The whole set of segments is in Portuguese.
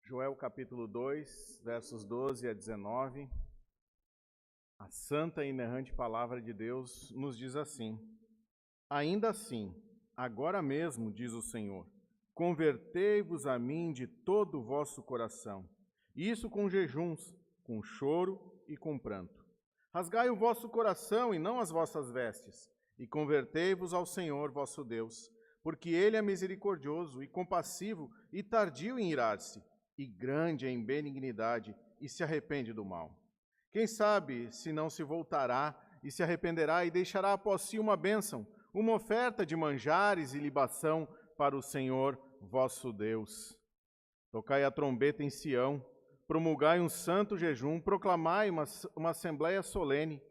Joel capítulo 2, versos 12 a 19. A santa e inerrante palavra de Deus nos diz assim: Ainda assim, agora mesmo, diz o Senhor, convertei-vos a mim de todo o vosso coração, isso com jejuns, com choro e com pranto. Rasgai o vosso coração e não as vossas vestes, e convertei-vos ao Senhor vosso Deus, porque Ele é misericordioso e compassivo e tardio em irar-se, e grande em benignidade, e se arrepende do mal. Quem sabe se não se voltará e se arrependerá e deixará após si uma bênção, uma oferta de manjares e libação para o Senhor vosso Deus. Tocai a trombeta em Sião, promulgai um santo jejum, proclamai uma assembleia solene,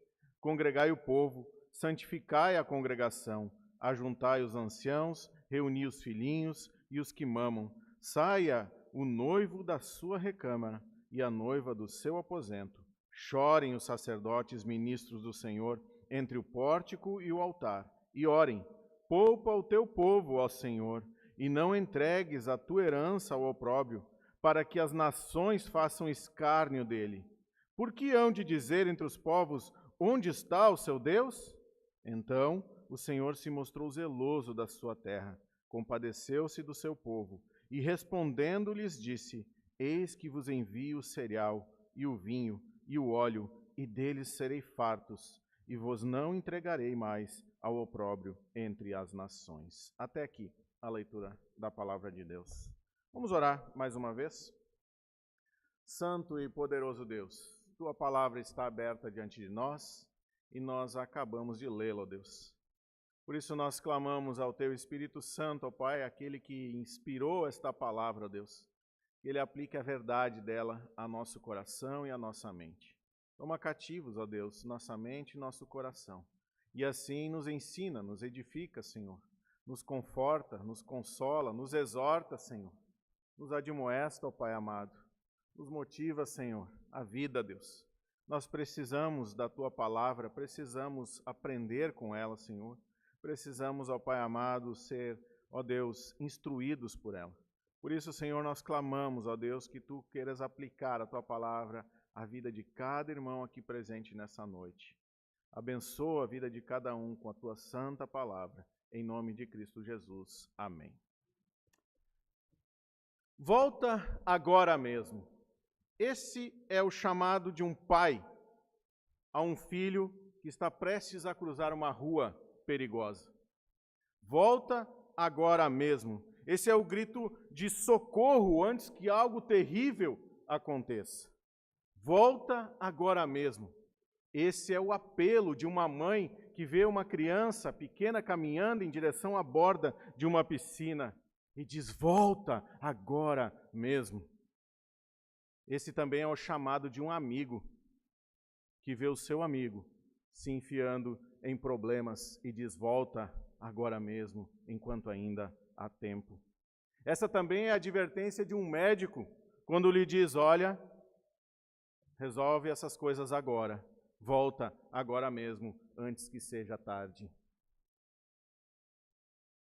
congregai o povo, santificai a congregação, ajuntai os anciãos, reuni os filhinhos e os que mamam. Saia o noivo da sua recâmara e a noiva do seu aposento. Chorem os sacerdotes ministros do Senhor entre o pórtico e o altar, e orem: poupa o teu povo, ó Senhor, e não entregues a tua herança ao opróbrio, para que as nações façam escárnio dele. Por que hão de dizer entre os povos: onde está o seu Deus? Então o Senhor se mostrou zeloso da sua terra, compadeceu-se do seu povo, e respondendo-lhes disse: Eis que vos envio o cereal, e o vinho, e o óleo, e deles serei fartos, e vos não entregarei mais ao opróbrio entre as nações. Até aqui a leitura da palavra de Deus. Vamos orar mais uma vez? Santo e poderoso Deus, tua palavra está aberta diante de nós e nós acabamos de lê-la, ó Deus. Por isso nós clamamos ao teu Espírito Santo, ó Pai, aquele que inspirou esta palavra, ó Deus, que ele aplique a verdade dela a nosso coração e a nossa mente. Toma cativos, ó Deus, nossa mente e nosso coração. E assim nos ensina, nos edifica, Senhor. Nos conforta, nos consola, nos exorta, Senhor. Nos admoesta, ó Pai amado. Nos motiva, Senhor, a vida, Deus. Nós precisamos da tua palavra, precisamos aprender com ela, Senhor. Precisamos, ó Pai amado, ser, ó Deus, instruídos por ela. Por isso, Senhor, nós clamamos, ó Deus, que tu queiras aplicar a tua palavra à vida de cada irmão aqui presente nessa noite. Abençoa a vida de cada um com a tua santa palavra, em nome de Cristo Jesus. Amém. Volta agora mesmo. Esse é o chamado de um pai a um filho que está prestes a cruzar uma rua perigosa. Volta agora mesmo. Esse é o grito de socorro antes que algo terrível aconteça. Volta agora mesmo. Esse é o apelo de uma mãe que vê uma criança pequena caminhando em direção à borda de uma piscina e diz: volta agora mesmo. Esse também é o chamado de um amigo que vê o seu amigo se enfiando em problemas e diz: volta agora mesmo, enquanto ainda há tempo. Essa também é a advertência de um médico quando lhe diz: olha, resolve essas coisas agora, volta agora mesmo, antes que seja tarde.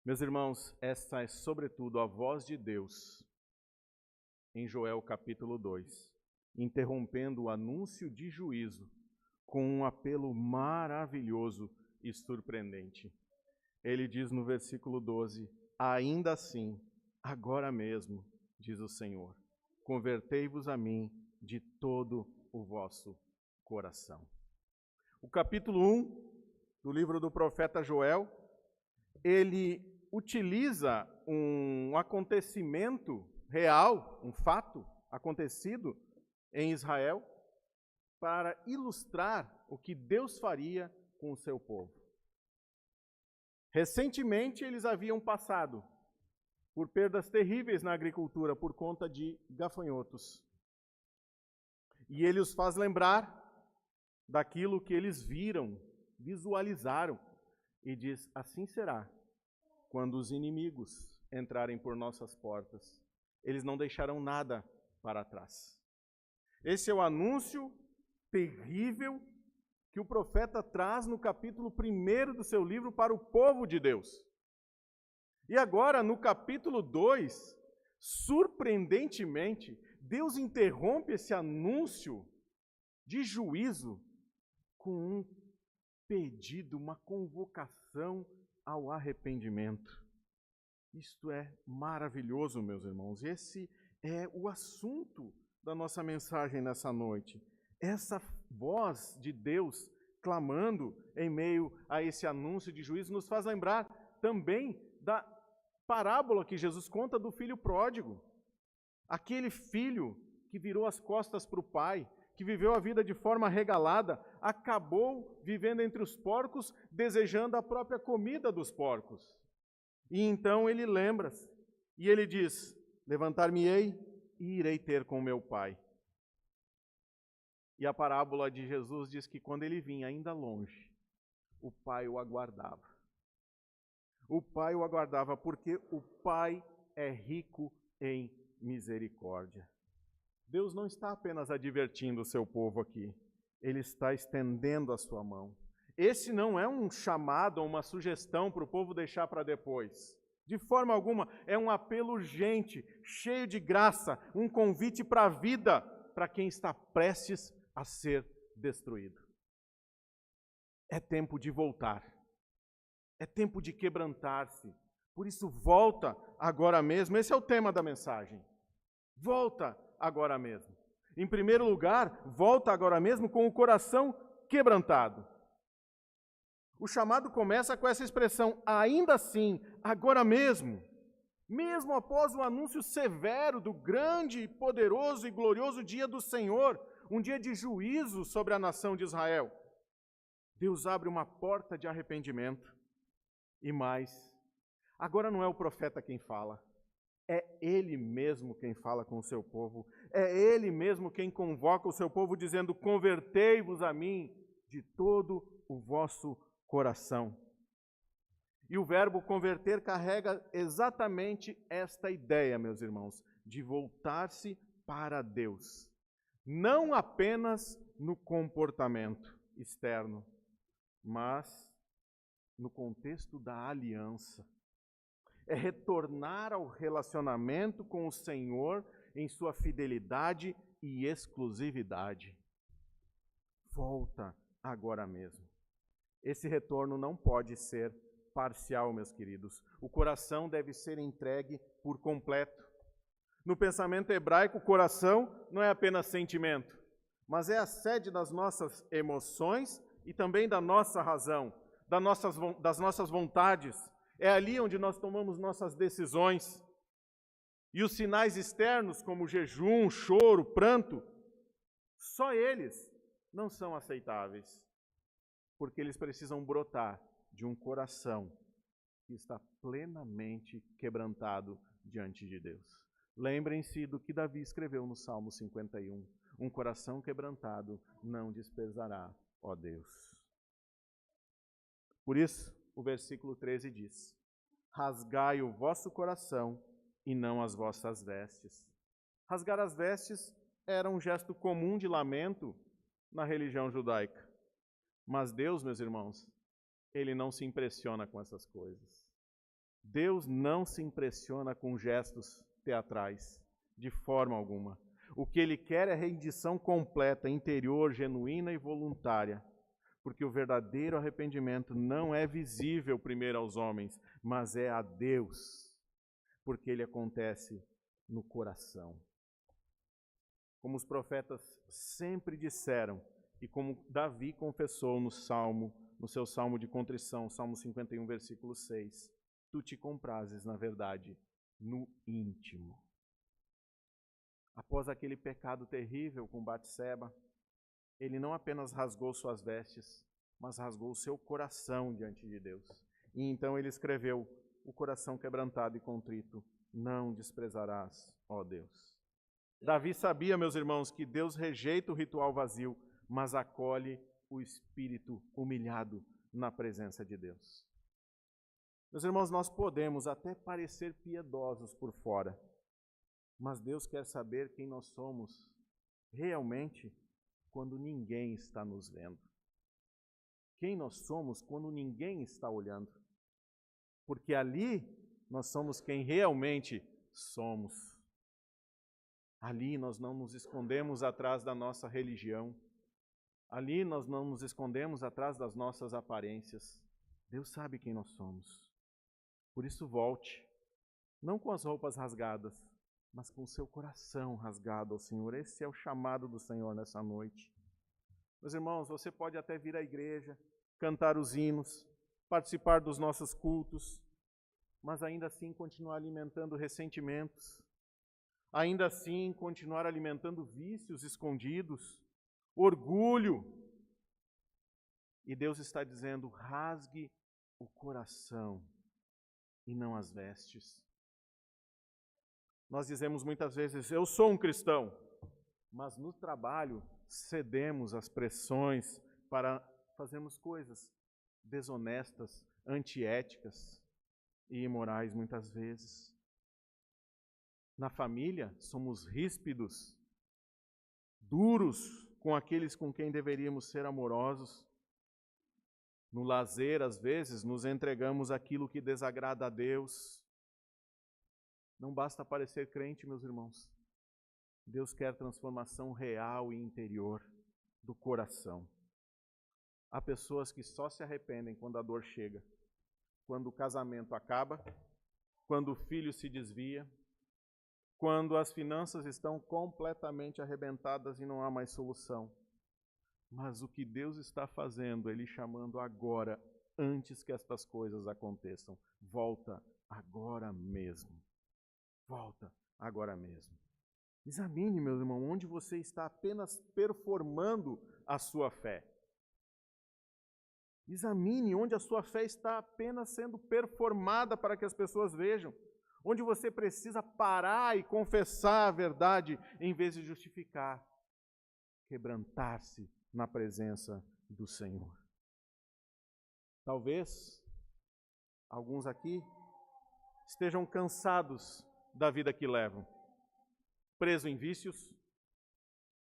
Meus irmãos, esta é sobretudo a voz de Deus em Joel capítulo 2, interrompendo o anúncio de juízo com um apelo maravilhoso e surpreendente. Ele diz no versículo 12: ainda assim, agora mesmo, diz o Senhor, convertei-vos a mim de todo o vosso coração. O capítulo 1 do livro do profeta Joel, ele utiliza um acontecimento real, um fato acontecido em Israel, para ilustrar o que Deus faria com o seu povo. Recentemente, eles haviam passado por perdas terríveis na agricultura por conta de gafanhotos. E ele os faz lembrar daquilo que eles viram, visualizaram, e diz: assim será quando os inimigos entrarem por nossas portas. Eles não deixarão nada para trás. Esse é o anúncio terrível que o profeta traz no capítulo 1 do seu livro para o povo de Deus. E agora, no capítulo 2, Surpreendentemente, Deus interrompe esse anúncio de juízo com um pedido, uma convocação ao arrependimento. Isto é maravilhoso, meus irmãos. Esse é o assunto da nossa mensagem nessa noite. Essa voz de Deus clamando em meio a esse anúncio de juízo nos faz lembrar também da parábola que Jesus conta do filho pródigo. Aquele filho que virou as costas para o pai, que viveu a vida de forma regalada, acabou vivendo entre os porcos, desejando a própria comida dos porcos. E então ele lembra-se, e ele diz: levantar-me-ei e irei ter com meu pai. E a parábola de Jesus diz que quando ele vinha ainda longe, o pai o aguardava. O pai o aguardava porque o pai é rico em misericórdia. Deus não está apenas advertindo o seu povo aqui, Ele está estendendo a sua mão. Esse não é um chamado ou uma sugestão para o povo deixar para depois. De forma alguma, é um apelo urgente, cheio de graça, um convite para a vida, para quem está prestes a ser destruído. É tempo de voltar. É tempo de quebrantar-se. Por isso, volta agora mesmo. Esse é o tema da mensagem. Volta agora mesmo. Em primeiro lugar, volta agora mesmo com o coração quebrantado. O chamado começa com essa expressão, ainda assim, agora mesmo. Mesmo após o anúncio severo do grande, poderoso e glorioso dia do Senhor, um dia de juízo sobre a nação de Israel, Deus abre uma porta de arrependimento. E mais, agora não é o profeta quem fala, é Ele mesmo quem fala com o seu povo, é Ele mesmo quem convoca o seu povo dizendo, convertei-vos a mim de todo o vosso coração. E o verbo converter carrega exatamente esta ideia, meus irmãos, de voltar-se para Deus. Não apenas no comportamento externo, mas no contexto da aliança. É retornar ao relacionamento com o Senhor em sua fidelidade e exclusividade. Volta agora mesmo. Esse retorno não pode ser parcial, meus queridos. O coração deve ser entregue por completo. No pensamento hebraico, o coração não é apenas sentimento, mas é a sede das nossas emoções e também da nossa razão, das nossas vontades. É ali onde nós tomamos nossas decisões. E os sinais externos, como jejum, choro, pranto, só eles não são aceitáveis, porque eles precisam brotar de um coração que está plenamente quebrantado diante de Deus. Lembrem-se do que Davi escreveu no Salmo 51. Um coração quebrantado não desprezará, ó Deus. Por isso, o versículo 13 diz, rasgai o vosso coração e não as vossas vestes. Rasgar as vestes era um gesto comum de lamento na religião judaica. Mas Deus, meus irmãos, Ele não se impressiona com essas coisas. Deus não se impressiona com gestos teatrais, de forma alguma. O que Ele quer é rendição completa, interior, genuína e voluntária. Porque o verdadeiro arrependimento não é visível primeiro aos homens, mas é a Deus. Porque ele acontece no coração. Como os profetas sempre disseram, e como Davi confessou no seu salmo de contrição, Salmo 51, versículo 6, tu te comprases, na verdade, no íntimo. Após aquele pecado terrível com Batseba, ele não apenas rasgou suas vestes, mas rasgou o seu coração diante de Deus. E então ele escreveu, o coração quebrantado e contrito, não desprezarás, ó Deus. Davi sabia, meus irmãos, que Deus rejeita o ritual vazio, mas acolhe o espírito humilhado na presença de Deus. Meus irmãos, nós podemos até parecer piedosos por fora, mas Deus quer saber quem nós somos realmente quando ninguém está nos vendo. Quem nós somos quando ninguém está olhando. Porque ali nós somos quem realmente somos. Ali nós não nos escondemos atrás da nossa religião. Ali nós não nos escondemos atrás das nossas aparências. Deus sabe quem nós somos. Por isso volte, não com as roupas rasgadas, mas com o seu coração rasgado ao Senhor. Esse é o chamado do Senhor nessa noite. Meus irmãos, você pode até vir à igreja, cantar os hinos, participar dos nossos cultos, mas ainda assim continuar alimentando ressentimentos, ainda assim continuar alimentando vícios escondidos, orgulho. E Deus está dizendo, rasgue o coração e não as vestes. Nós dizemos muitas vezes, eu sou um cristão, mas no trabalho cedemos às pressões para fazermos coisas desonestas, antiéticas e imorais muitas vezes. Na família, somos ríspidos, duros com aqueles com quem deveríamos ser amorosos. No lazer, às vezes, nos entregamos àquilo que desagrada a Deus. Não basta parecer crente, meus irmãos. Deus quer transformação real e interior do coração. Há pessoas que só se arrependem quando a dor chega, quando o casamento acaba, quando o filho se desvia, quando as finanças estão completamente arrebentadas e não há mais solução. Mas o que Deus está fazendo, Ele chamando agora, antes que estas coisas aconteçam. Volta agora mesmo. Volta agora mesmo. Examine, meu irmão, onde você está apenas performando a sua fé. Examine onde a sua fé está apenas sendo performada para que as pessoas vejam. Onde você precisa parar e confessar a verdade em vez de justificar. Quebrantar-se na presença do Senhor. Talvez alguns aqui estejam cansados da vida que levam, preso em vícios,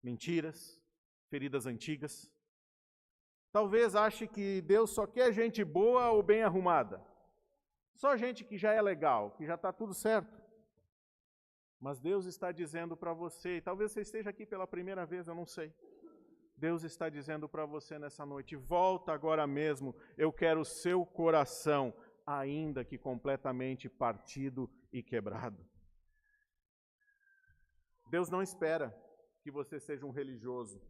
mentiras, feridas antigas. Talvez ache que Deus só quer gente boa ou bem arrumada. Só gente que já é legal, que já está tudo certo. Mas Deus está dizendo para você, e talvez você esteja aqui pela primeira vez, eu não sei. Deus está dizendo para você nessa noite, volta agora mesmo, eu quero o seu coração, ainda que completamente partido e quebrado. Deus não espera que você seja um religioso.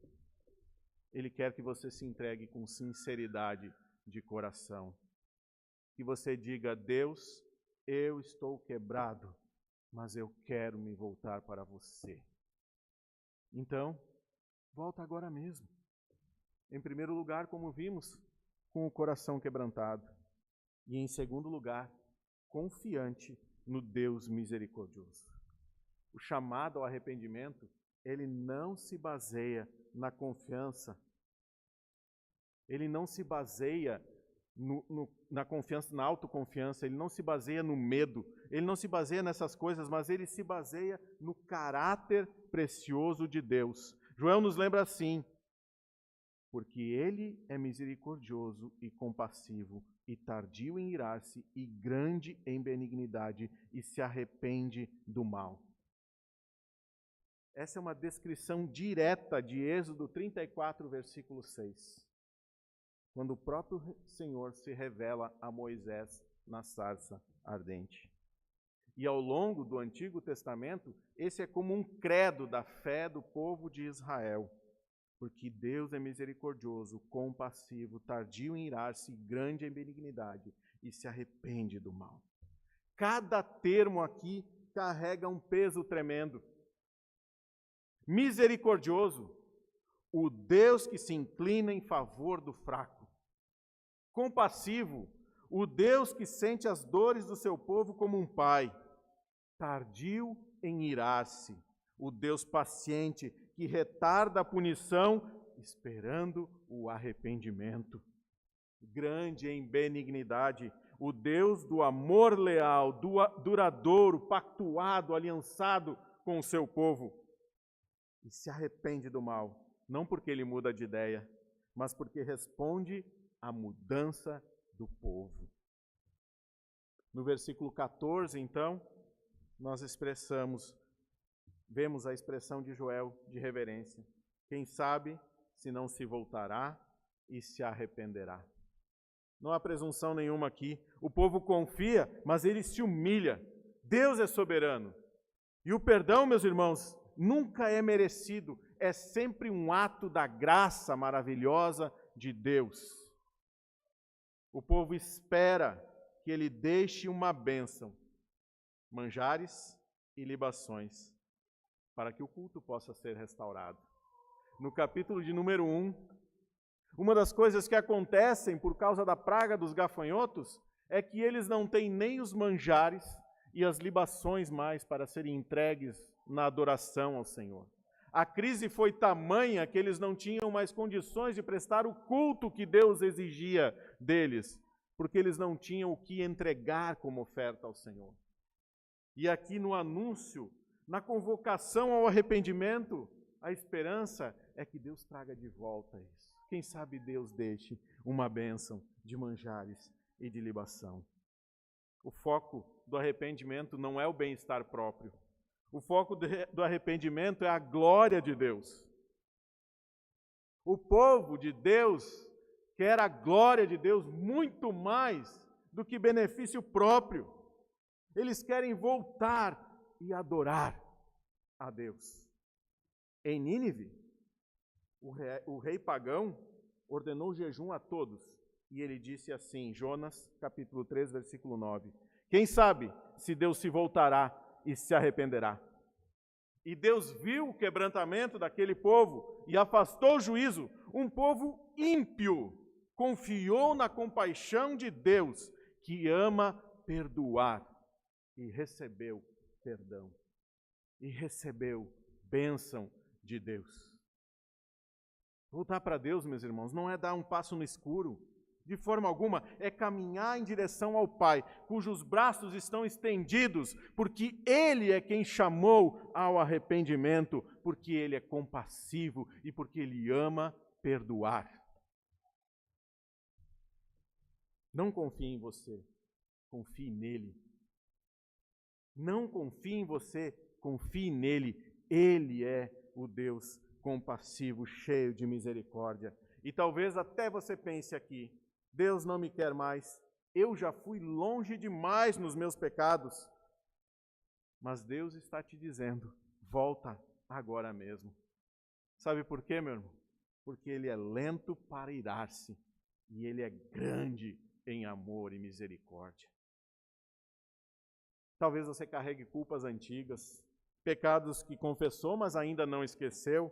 Ele quer que você se entregue com sinceridade de coração. Que você diga, Deus, eu estou quebrado, mas eu quero me voltar para você. Então, volta agora mesmo. Em primeiro lugar, como vimos, com o coração quebrantado. E em segundo lugar, confiante no Deus misericordioso. O chamado ao arrependimento, ele não se baseia na confiança. Ele não se baseia na confiança, na autoconfiança, ele não se baseia no medo, ele não se baseia nessas coisas, mas ele se baseia no caráter precioso de Deus. Joel nos lembra assim, porque ele é misericordioso e compassivo, e tardio em irar-se, e grande em benignidade, e se arrepende do mal. Essa é uma descrição direta de Êxodo 34, versículo 6. Quando o próprio Senhor se revela a Moisés na sarça ardente. E ao longo do Antigo Testamento, esse é como um credo da fé do povo de Israel. Porque Deus é misericordioso, compassivo, tardio em irar-se, grande em benignidade, e se arrepende do mal. Cada termo aqui carrega um peso tremendo. Misericordioso, o Deus que se inclina em favor do fraco. Compassivo, o Deus que sente as dores do seu povo como um pai. Tardio em irar-se, o Deus paciente que retarda a punição, esperando o arrependimento. Grande em benignidade, o Deus do amor leal, duradouro, pactuado, aliançado com o seu povo. E se arrepende do mal, não porque ele muda de ideia, mas porque responde à mudança do povo. No versículo 14, então, nós vemos a expressão de Joel de reverência. Quem sabe se não se voltará e se arrependerá. Não há presunção nenhuma aqui. O povo confia, mas ele se humilha. Deus é soberano. E o perdão, meus irmãos, nunca é merecido. É sempre um ato da graça maravilhosa de Deus. O povo espera que ele deixe uma bênção, manjares e libações, para que o culto possa ser restaurado. No capítulo de número 1, uma das coisas que acontecem por causa da praga dos gafanhotos é que eles não têm nem os manjares e as libações mais para serem entregues na adoração ao Senhor. A crise foi tamanha que eles não tinham mais condições de prestar o culto que Deus exigia deles, porque eles não tinham o que entregar como oferta ao Senhor. E aqui no anúncio, na convocação ao arrependimento, a esperança é que Deus traga de volta isso. Quem sabe Deus deixe uma bênção de manjares e de libação. O foco do arrependimento não é o bem-estar próprio. O foco do arrependimento é a glória de Deus. O povo de Deus quer a glória de Deus muito mais do que benefício próprio. Eles querem voltar e adorar a Deus. Em Nínive, o rei pagão ordenou jejum a todos. E ele disse assim, Jonas, capítulo 3, versículo 9. Quem sabe se Deus se voltará e se arrependerá. E Deus viu o quebrantamento daquele povo e afastou o juízo. Um povo ímpio confiou na compaixão de Deus, que ama perdoar, e recebeu perdão. E recebeu bênção de Deus. Voltar para Deus, meus irmãos, não é dar um passo no escuro. De forma alguma, é caminhar em direção ao Pai, cujos braços estão estendidos, porque Ele é quem chamou ao arrependimento, porque Ele é compassivo e porque Ele ama perdoar. Não confie em você, confie nele. Não confie em você, confie nele. Ele é o Deus compassivo, cheio de misericórdia. E talvez até você pense aqui, Deus não me quer mais, eu já fui longe demais nos meus pecados. Mas Deus está te dizendo, volta agora mesmo. Sabe por quê, meu irmão? Porque Ele é lento para irar-se e Ele é grande em amor e misericórdia. Talvez você carregue culpas antigas, pecados que confessou, mas ainda não esqueceu.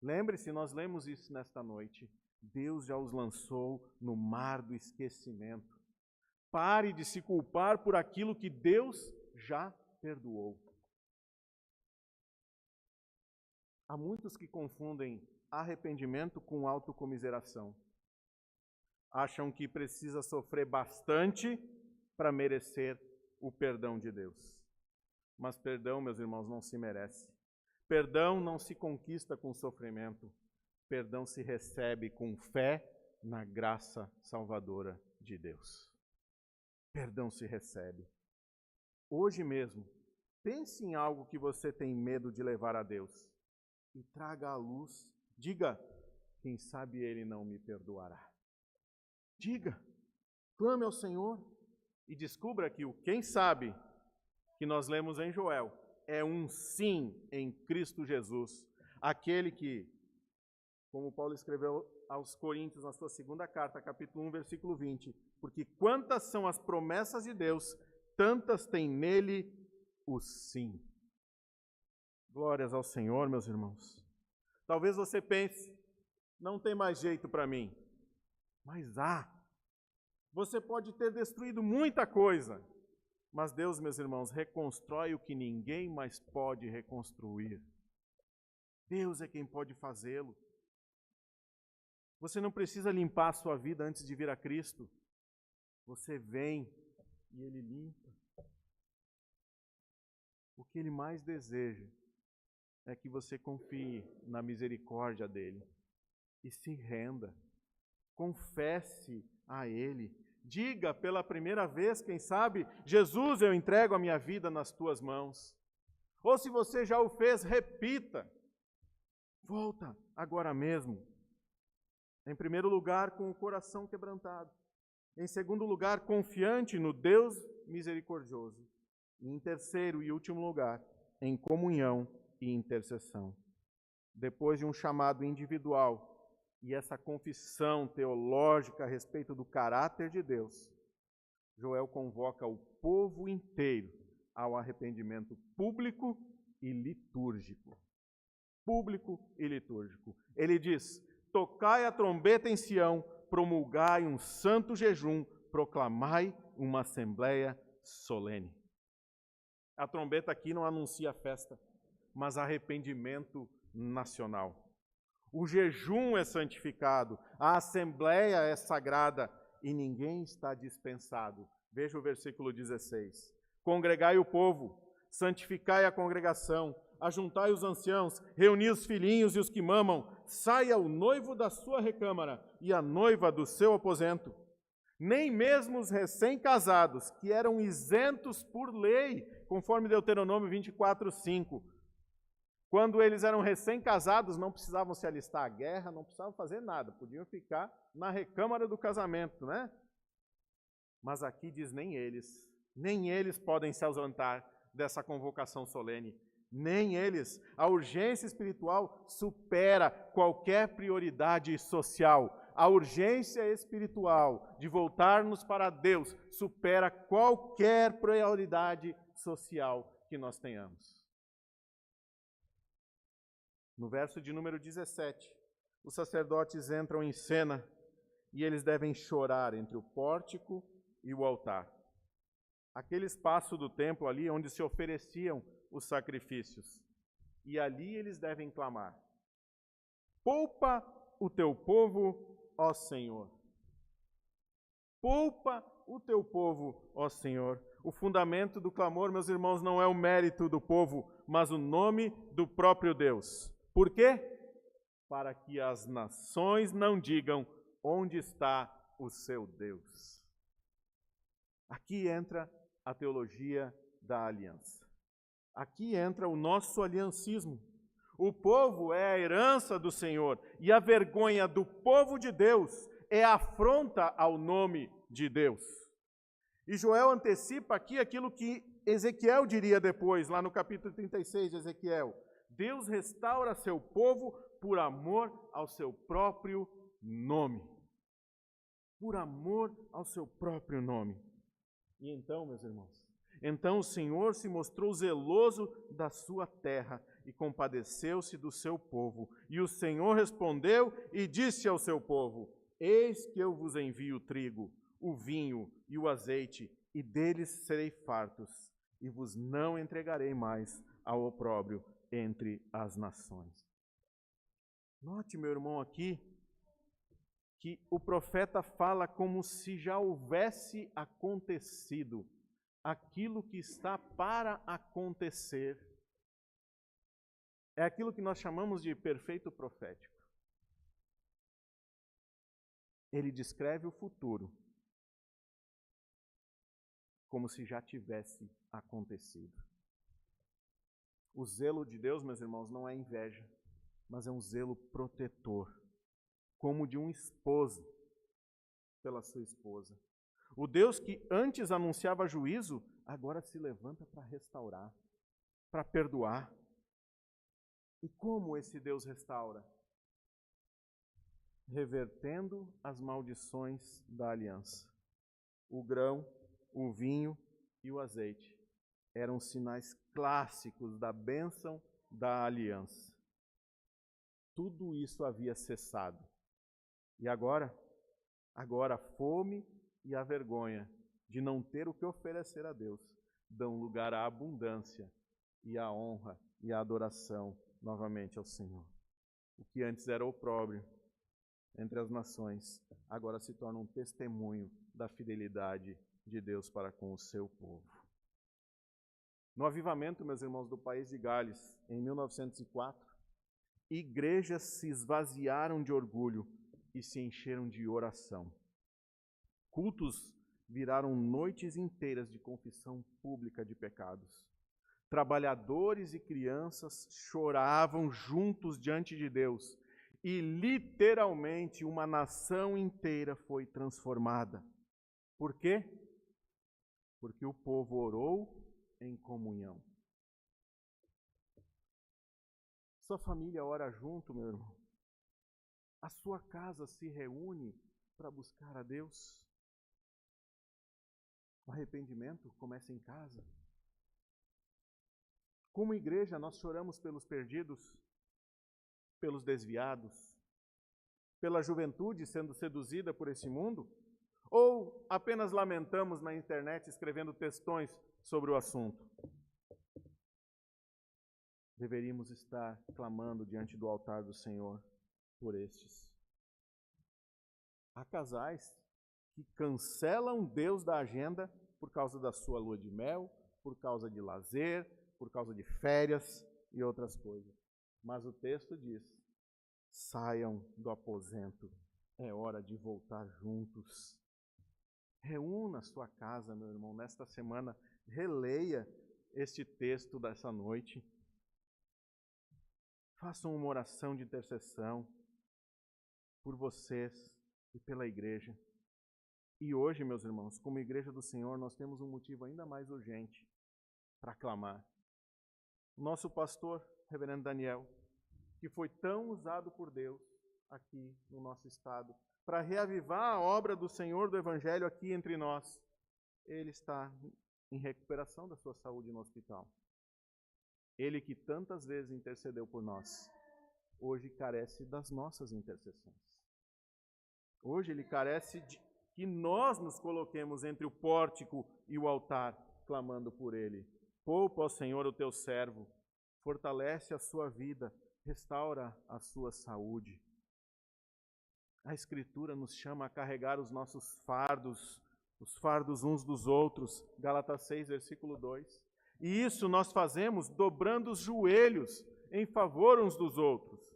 Lembre-se, nós lemos isso nesta noite. Deus já os lançou no mar do esquecimento. Pare de se culpar por aquilo que Deus já perdoou. Há muitos que confundem arrependimento com autocomiseração. Acham que precisa sofrer bastante para merecer o perdão de Deus. Mas perdão, meus irmãos, não se merece. Perdão não se conquista com sofrimento. Perdão se recebe com fé na graça salvadora de Deus. Perdão se recebe. Hoje mesmo, pense em algo que você tem medo de levar a Deus e traga à luz. Diga, quem sabe Ele não me perdoará. Diga, clame ao Senhor e descubra que o quem sabe que nós lemos em Joel é um sim em Cristo Jesus. Aquele que, como Paulo escreveu aos Coríntios na sua segunda carta, capítulo 1, versículo 20, porque quantas são as promessas de Deus, tantas tem nele o sim. Glórias ao Senhor, meus irmãos. Talvez você pense, não tem mais jeito para mim. Mas há. Você pode ter destruído muita coisa, mas Deus, meus irmãos, reconstrói o que ninguém mais pode reconstruir. Deus é quem pode fazê-lo. Você não precisa limpar a sua vida antes de vir a Cristo. Você vem e Ele limpa. O que Ele mais deseja é que você confie na misericórdia dEle e se renda. Confesse a Ele, Diga pela primeira vez, quem sabe, Jesus, eu entrego a minha vida nas tuas mãos. Ou se você já o fez, repita. Volta agora mesmo. Em primeiro lugar, com o coração quebrantado. Em segundo lugar, confiante no Deus misericordioso. E em terceiro e último lugar, em comunhão e intercessão. Depois de um chamado individual e essa confissão teológica a respeito do caráter de Deus, Joel convoca o povo inteiro ao arrependimento público e litúrgico. Público e litúrgico. Ele diz: tocai a trombeta em Sião, promulgai um santo jejum, proclamai uma assembleia solene. A trombeta aqui não anuncia festa, mas arrependimento nacional. O jejum é santificado, a assembleia é sagrada e ninguém está dispensado. Veja o versículo 16. Congregai o povo, santificai a congregação, ajuntai os anciãos, reuni os filhinhos e os que mamam, saia o noivo da sua recâmara e a noiva do seu aposento. Nem mesmo os recém-casados, que eram isentos por lei, conforme Deuteronômio 24:5, quando eles eram recém-casados, não precisavam se alistar à guerra, não precisavam fazer nada, podiam ficar na recâmara do casamento, né? Mas aqui diz nem eles podem se ausentar dessa convocação solene, nem eles. A urgência espiritual supera qualquer prioridade social. A urgência espiritual de voltarmos para Deus supera qualquer prioridade social que nós tenhamos. No verso de número 17, os sacerdotes entram em cena e eles devem chorar entre o pórtico e o altar. Aquele espaço do templo ali onde se ofereciam os sacrifícios. E ali eles devem clamar: poupa o teu povo, ó Senhor. Poupa o teu povo, ó Senhor. O fundamento do clamor, meus irmãos, não é o mérito do povo, mas o nome do próprio Deus. Por quê? Para que as nações não digam: onde está o seu Deus? Aqui entra a teologia da aliança. Aqui entra o nosso aliancismo. O povo é a herança do Senhor e a vergonha do povo de Deus é a afronta ao nome de Deus. E Joel antecipa aqui aquilo que Ezequiel diria depois, lá no capítulo 36 de Ezequiel. Deus restaura seu povo por amor ao seu próprio nome. Por amor ao seu próprio nome. E então, meus irmãos, então o Senhor se mostrou zeloso da sua terra e compadeceu-se do seu povo. E o Senhor respondeu e disse ao seu povo: eis que eu vos envio o trigo, o vinho e o azeite, e deles serei fartos, e vos não entregarei mais ao opróbrio entre as nações. Note, meu irmão, aqui, que o profeta fala como se já houvesse acontecido aquilo que está para acontecer. É aquilo que nós chamamos de perfeito profético. Ele descreve o futuro como se já tivesse acontecido. O zelo de Deus, meus irmãos, não é inveja, mas é um zelo protetor, como de um esposo pela sua esposa. O Deus que antes anunciava juízo, agora se levanta para restaurar, para perdoar. E como esse Deus restaura? Revertendo as maldições da aliança. O grão, o vinho e o azeite eram sinais clássicos da bênção da aliança. Tudo isso havia cessado. E agora a fome e a vergonha de não ter o que oferecer a Deus dão lugar à abundância e à honra e à adoração novamente ao Senhor. O que antes era opróbrio entre as nações, agora se torna um testemunho da fidelidade de Deus para com o seu povo. No avivamento, meus irmãos, do país de Gales, em 1904, igrejas se esvaziaram de orgulho e se encheram de oração. Cultos viraram noites inteiras de confissão pública de pecados. Trabalhadores e crianças choravam juntos diante de Deus. E literalmente uma nação inteira foi transformada. Por quê? Porque o povo orou em comunhão. Sua família ora junto, meu irmão. A sua casa se reúne para buscar a Deus. O arrependimento começa em casa. Como igreja, nós choramos pelos perdidos, pelos desviados, pela juventude sendo seduzida por esse mundo? Ou apenas lamentamos na internet escrevendo textões sobre o assunto? Deveríamos estar clamando diante do altar do Senhor por estes. Há casais que cancelam Deus da agenda por causa da sua lua de mel, por causa de lazer, por causa de férias e outras coisas. Mas o texto diz: saiam do aposento, é hora de voltar juntos. Reúna a sua casa, meu irmão, nesta semana, releia este texto dessa noite. Façam uma oração de intercessão por vocês e pela igreja. E hoje, meus irmãos, como igreja do Senhor, nós temos um motivo ainda mais urgente para clamar. O nosso pastor, reverendo Daniel, que foi tão usado por Deus aqui no nosso estado, para reavivar a obra do Senhor do Evangelho aqui entre nós, ele está em recuperação da sua saúde no hospital. Ele que tantas vezes intercedeu por nós, hoje carece das nossas intercessões. Hoje ele carece de que nós nos coloquemos entre o pórtico e o altar, clamando por ele. Poupa, ó Senhor, o teu servo, fortalece a sua vida, restaura a sua saúde. A Escritura nos chama a carregar os nossos fardos, os fardos uns dos outros. Gálatas 6, versículo 2. E isso nós fazemos dobrando os joelhos em favor uns dos outros.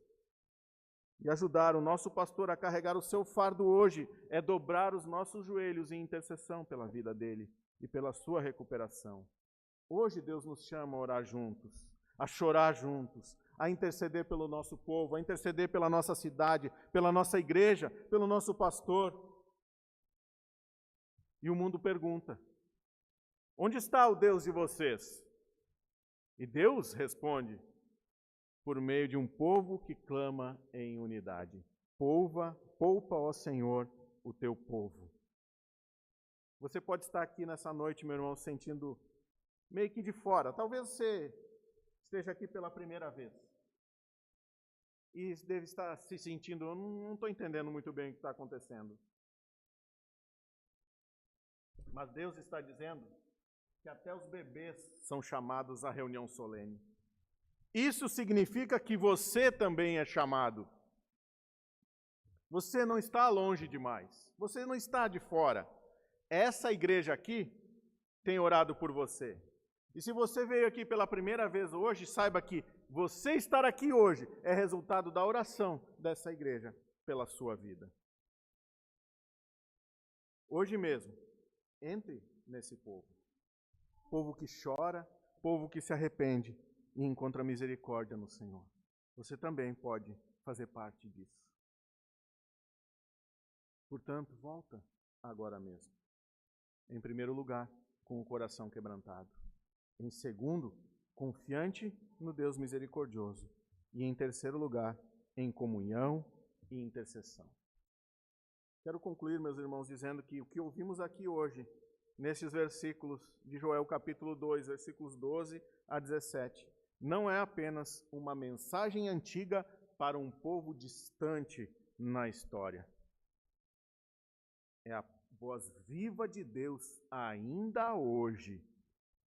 E ajudar o nosso pastor a carregar o seu fardo hoje é dobrar os nossos joelhos em intercessão pela vida dele e pela sua recuperação. Hoje Deus nos chama a orar juntos, a chorar juntos, a interceder pelo nosso povo, a interceder pela nossa cidade, pela nossa igreja, pelo nosso pastor. E o mundo pergunta: onde está o Deus de vocês? E Deus responde por meio de um povo que clama em unidade. Poupa, ó Senhor, o teu povo. Você pode estar aqui nessa noite, meu irmão, sentindo meio que de fora. Talvez você esteja aqui pela primeira vez. E deve estar se sentindo, eu não estou entendendo muito bem o que está acontecendo. Mas Deus está dizendo que até os bebês são chamados à reunião solene. Isso significa que você também é chamado. Você não está longe demais. Você não está de fora. Essa igreja aqui tem orado por você. E se você veio aqui pela primeira vez hoje, saiba que você estar aqui hoje é resultado da oração dessa igreja pela sua vida. Hoje mesmo, entre nesse povo. Povo que chora, povo que se arrepende e encontra misericórdia no Senhor. Você também pode fazer parte disso. Portanto, volta agora mesmo. Em primeiro lugar, com o coração quebrantado. Em segundo, confiante no Deus misericordioso. E em terceiro lugar, em comunhão e intercessão. Quero concluir, meus irmãos, dizendo que o que ouvimos aqui hoje, nesses versículos de Joel capítulo 2, versículos 12 a 17, não é apenas uma mensagem antiga para um povo distante na história. É a voz viva de Deus ainda hoje,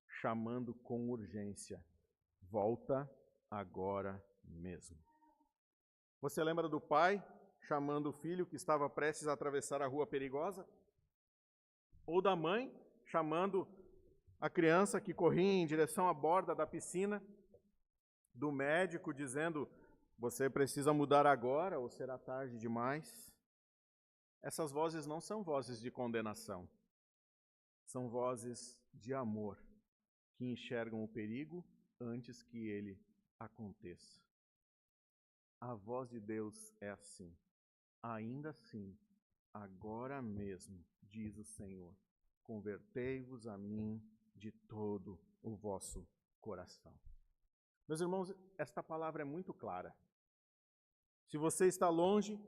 chamando com urgência: volta agora mesmo. Você lembra do pai chamando o filho que estava prestes a atravessar a rua perigosa? Ou da mãe chamando a criança que corria em direção à borda da piscina? Do médico dizendo: você precisa mudar agora ou será tarde demais? Essas vozes não são vozes de condenação, são vozes de amor, que enxergam o perigo antes que ele aconteça. A voz de Deus é assim: ainda assim, agora mesmo, diz o Senhor, convertei-vos a mim de todo o vosso coração. Meus irmãos, esta palavra é muito clara. Se você está longe,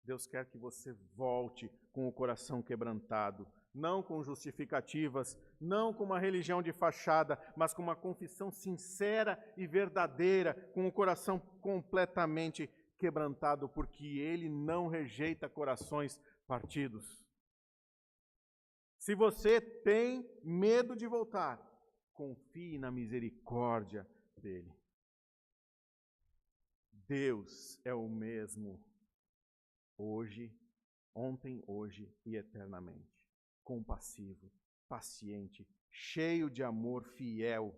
Deus quer que você volte com o coração quebrantado, não com justificativas, não com uma religião de fachada, mas com uma confissão sincera e verdadeira, com o coração completamente quebrantado, porque Ele não rejeita corações partidos. Se você tem medo de voltar, confie na misericórdia dele. Deus é o mesmo hoje, ontem, hoje e eternamente. Compassivo, paciente, cheio de amor, fiel,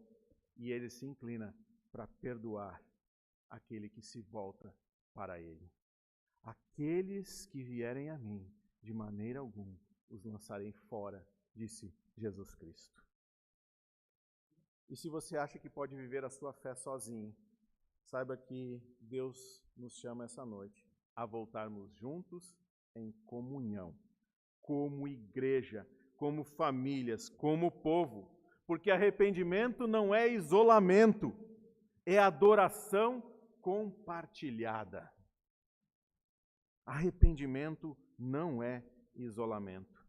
e ele se inclina para perdoar aquele que se volta para ele. Aqueles que vierem a mim, de maneira alguma os lançarei fora, disse Jesus Cristo. E se você acha que pode viver a sua fé sozinho, saiba que Deus nos chama essa noite a voltarmos juntos em comunhão, como igreja, como famílias, como povo, porque arrependimento não é isolamento, é adoração compartilhada. Arrependimento não é isolamento.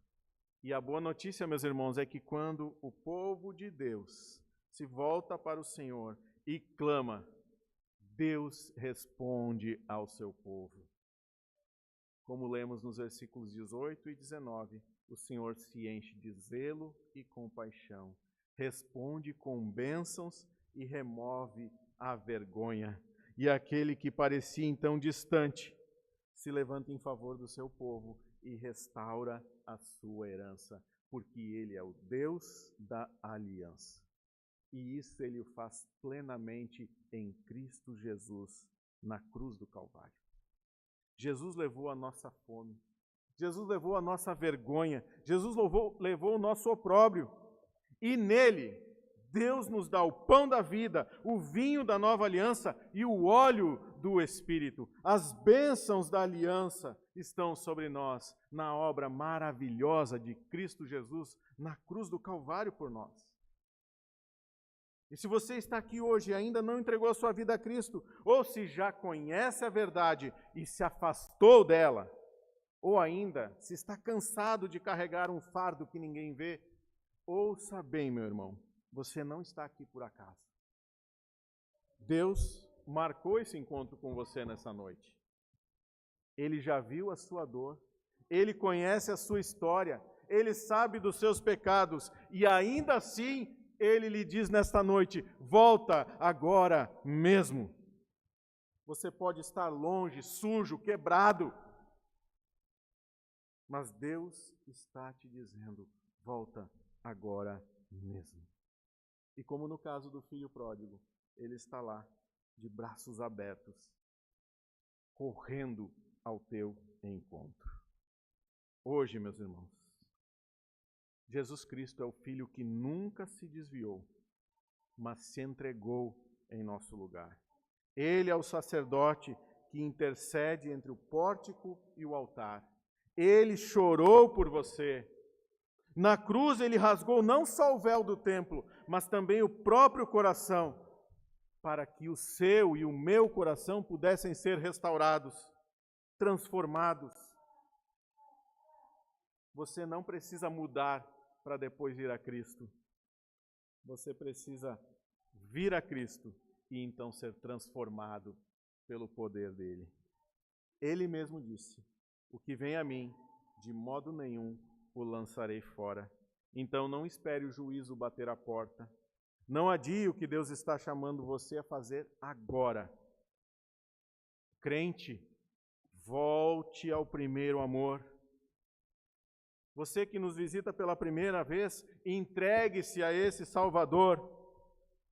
E a boa notícia, meus irmãos, é que quando o povo de Deus se volta para o Senhor e clama, Deus responde ao seu povo. Como lemos nos versículos 18 e 19, o Senhor se enche de zelo e compaixão, responde com bênçãos e remove a vergonha. E aquele que parecia então distante, se levanta em favor do seu povo e restaura a sua herança, porque Ele é o Deus da aliança. E isso Ele o faz plenamente em Cristo Jesus, na cruz do Calvário. Jesus levou a nossa fome, Jesus levou a nossa vergonha, Jesus levou o nosso opróbrio. E nele, Deus nos dá o pão da vida, o vinho da nova aliança e o óleo do Espírito. As bênçãos da aliança estão sobre nós, na obra maravilhosa de Cristo Jesus, na cruz do Calvário por nós. E se você está aqui hoje e ainda não entregou a sua vida a Cristo, ou se já conhece a verdade e se afastou dela, ou ainda se está cansado de carregar um fardo que ninguém vê, ouça bem, meu irmão, você não está aqui por acaso. Deus marcou esse encontro com você nessa noite. Ele já viu a sua dor, Ele conhece a sua história, Ele sabe dos seus pecados e ainda assim Ele lhe diz nesta noite, volta agora mesmo. Você pode estar longe, sujo, quebrado, mas Deus está te dizendo, volta agora mesmo. E como no caso do filho pródigo, ele está lá, de braços abertos, correndo ao teu encontro. Hoje, meus irmãos, Jesus Cristo é o Filho que nunca se desviou, mas se entregou em nosso lugar. Ele é o sacerdote que intercede entre o pórtico e o altar. Ele chorou por você. Na cruz ele rasgou não só o véu do templo, mas também o próprio coração, para que o seu e o meu coração pudessem ser restaurados, transformados. Você não precisa mudar para depois vir a Cristo. Você precisa vir a Cristo e então ser transformado pelo poder dele. Ele mesmo disse, o que vem a mim, de modo nenhum o lançarei fora. Então não espere o juízo bater a porta. Não adie o que Deus está chamando você a fazer agora. Crente, volte ao primeiro amor. Você que nos visita pela primeira vez, entregue-se a esse Salvador.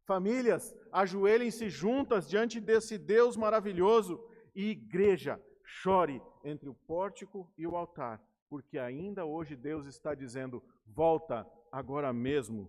Famílias, ajoelhem-se juntas diante desse Deus maravilhoso. E igreja, chore entre o pórtico e o altar, porque ainda hoje Deus está dizendo: volta agora mesmo,